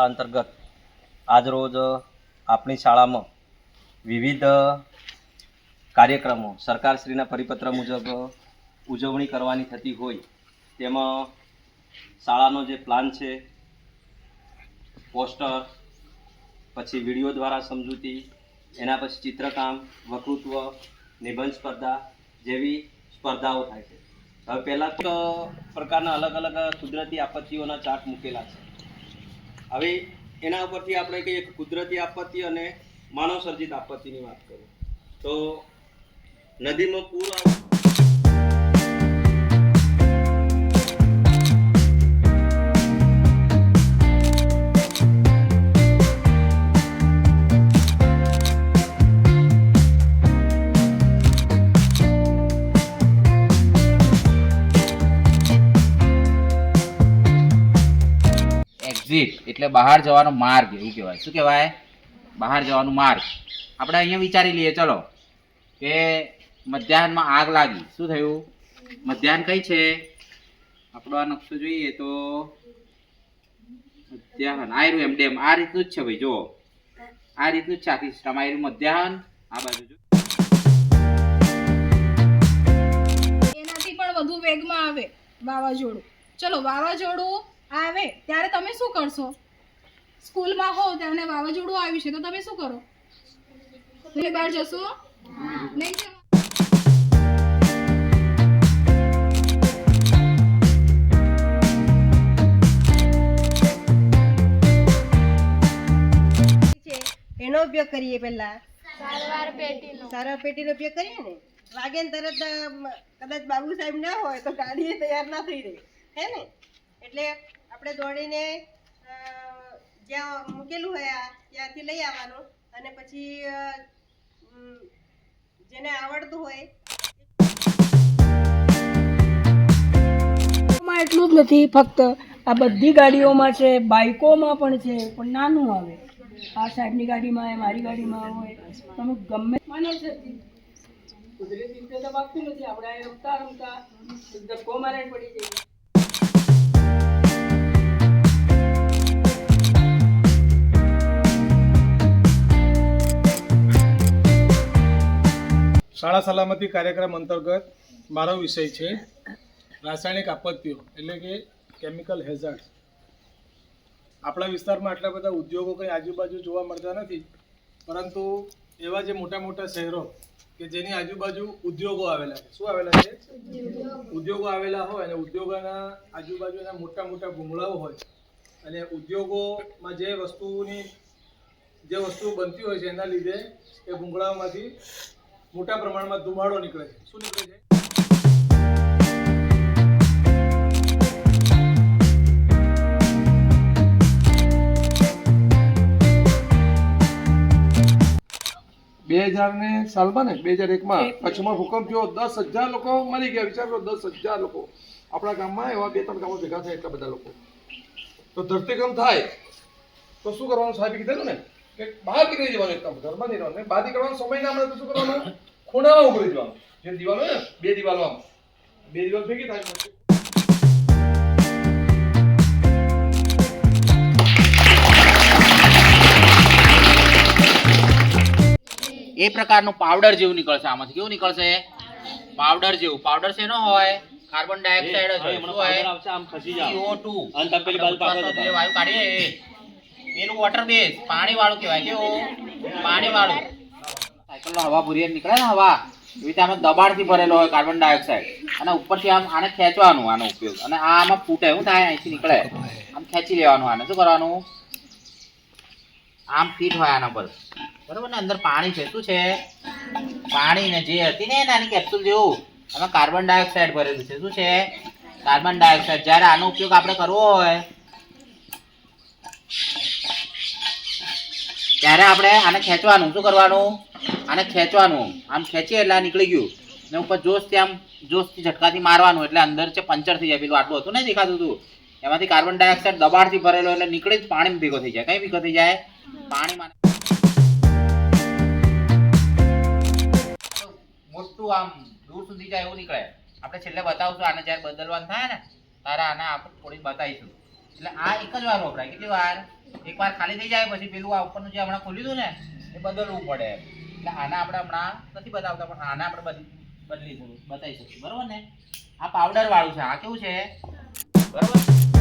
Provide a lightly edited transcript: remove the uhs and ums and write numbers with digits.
અંતર્ગત આજરોજ આપણી શાળામાં વિવિધ કાર્યક્રમો સરકારશ્રીના પરિપત્ર મુજબ ઉજવણી કરવાની થતી હોય તેમાં શાળાનો જે પ્લાન છે, પોસ્ટર, પછી વિડીયો દ્વારા સમજૂતી, એના પછી ચિત્રકામ, વક્તૃત્વ, નિબંધ સ્પર્ધા જેવી સ્પર્ધાઓ થાય છે. હવે પહેલાં તો પ્રકારના અલગ અલગ કુદરતી આપત્તિઓના ચાર્ટ મૂકેલા છે. હવે એના ઉપરથી આપણે કહીએ કે કુદરતી આપત્તિ અને માનવ સર્જિત આપત્તિની વાત કરું તો નદીમાં પૂર એક્ઝિટ એટલે બહાર જવાનો માર્ગ, એવું કહેવાય. શું કહેવાય? બહાર જવાનો માર્ગ. આપણે અહીંયા વિચારી લઈએ, ચલો, કે મધ્યાહનમાં આગ લાગી. શું થયું? મધ્યાહન કઈ છે? આપણો આ નકશો જોઈએ તો મધ્યાહન આ રહ્યું, એમ ડેમ આ રીતનું જ છે ભાઈ. જુઓ, આ રીતનું જ છે આખી સિસ્ટમ. આ રહ્યું મધ્યાહન, આ બાજુ જો એનાથી પણ વધુ વેગમાં આવે વાવાઝોડું. ચલો, વાવાઝોડું આવે ત્યારે તમે શું કરશો? સ્કૂલમાં હો ત્યારે વાવાઝોડું આવ્યું છે તો તમે શું કરો? તમે બહાર જશો નહીં? એનો ઉપયોગ કરીએ. પહેલા સારવાર પેટીનો ઉપયોગ કરીએ ને. વાગે ને તરત કદાચ બાબુ સાહેબ ના હોય તો ગાડી તૈયાર ના થઈ રહી, હે ને? એટલે આપણે દોડીને જ્યાં મૂકેલું હોય ત્યાંથી લઈ આવવાનું અને પછી જેને આવડતું હોય. એટલું જ નથી, ફક્ત આ બધી ગાડીઓમાં છે, બાઇકોમાં પણ છે, પણ નાનું આવે. આ સાહેબની ગાડીમાં હોય, મારી ગાડીમાં હોય, તમે ગમે માનો છે. કુદરતી રીતે તો વાગતું નથી. આપણે રમતા રમતા ધક્કો મારે પડી જઈએ. શાળા સલામતી કાર્યક્રમ અંતર્ગત મારો વિષય છે રાસાયણિક આપત્તિઓ, એટલે કે કેમિકલ હેઝાર્ડ. આપણા વિસ્તારમાં આટલા બધા ઉદ્યોગો કંઈ આજુબાજુ જોવા મળતા નથી, પરંતુ એવા જે મોટા મોટા શહેરો કે જેની આજુબાજુ ઉદ્યોગો આવેલા છે. શું આવેલા છે? ઉદ્યોગો આવેલા હોય અને ઉદ્યોગોના આજુબાજુના મોટા મોટા ભૂંગળાઓ હોય અને ઉદ્યોગોમાં જે વસ્તુ બનતી હોય છે એના લીધે એ ભૂંગળાઓમાંથી મોટા પ્રમાણમાં ધુમાડો નીકળે છે. શું નીકળે છે? સાલમાં ને 2001માં કચ્છમાં ભૂકંપ થયો. 10,000 લોકો મરી ગયા. વિચાર કરો, 10,000 લોકો. આપણા ગામમાં એવા 2-3 ગામો ભેગા થાય એટલા બધા લોકો. તો ધરતીકંપ થાય તો શું કરવાનું? સાહેબે કીધેલું ને કે બહાર નીકળી જવાનું, એકદમ ઘરમાં નહીં રહેવાનું. બહાર નીકળવાનો સમય ના મળે તો શું કરવાનું? ખૂણામાં ઉભરી જવાનું. જે દિવાલ હોય ને, 2 દિવાલો, આમ 2 દિવાલ ભેગી થાય. એ પ્રકારનું પાવડર જેવું નીકળશે આમાંથી. કેવું નીકળશે? પાવડર જેવું. પાવડર શેનો હોય? કાર્બન ડાયોક્સાઇડ જ હોય. શું હોય? CO2. અને પેલી બાજુ વાયુ કાઢીએ એનું વોટર બેઝ, પાણી વાળું કહેવાય. કેવું? પાણી વાળું. સાયકલનો હવા ભૂરી નીકળે ને, હવા એવી રીતે આમાં દબાણથી ભરેલો હોય કાર્બન ડાયોક્સાઇડ, અને ઉપરથી આમ આને ખેંચવાનું, આનો ઉપયોગ. અને આમાં ફૂટે, શું થાય? અહીંથી નીકળે, આમ ખેંચી લેવાનું. આને શું કરવાનું? આમ ફીટ હોય આના પર, બરોબર ને? અંદર પાણી છે. શું છે? પાણી. ને જે હતી ને નાની કેપ્સ્યુલ જેવું, એમાં કાર્બન ડાયોક્સાઇડ ભરેલું છે. શું છે? Carbon dioxide. જ્યારે આનો ઉપયોગ આપણે કરવો હોય ત્યારે આપણે આને ખેંચવાનું. શું કરવાનું? આને ખેંચવાનું. આમ ખેંચીએ એટલે આ નીકળી ગયું. ને ઉપર જોશથી આમ જોશથી ઝટકાથી મારવાનું એટલે અંદર છે પંચર થઈ જાય. પેલું આટલું હતું ને દેખાતું હતું, એમાંથી કાર્બન ડાયોક્સાઇડ દબાણથી ભરેલો એટલે નીકળી જ પાણીમાં ભેગો થઈ જાય. કઈ ભેગો થઈ જાય? પાણીમાં. મોટું આમ દૂર સુધી જાય એવું નીકળે. આપણે છેલ્લે બતાવશું આને, જ્યારે બદલવાનું થાય ને ત્યારે આને આપણે થોડી બતાવીશું. એટલે આ એક જ વાર વપરાય. કેટલી વાર? એક વાર ખાલી થઈ જાય પછી પેલું આ ઉપરનું જે હમણાં ખોલ્યું હતું ને એ બદલવું પડે. એટલે આને આપણે હમણાં નથી બતાવતા પણ આને આપણે બતાવી શકીએ. બરોબર ને? આ પાવડર વાળું છે. આ કેવું છે? બરોબર.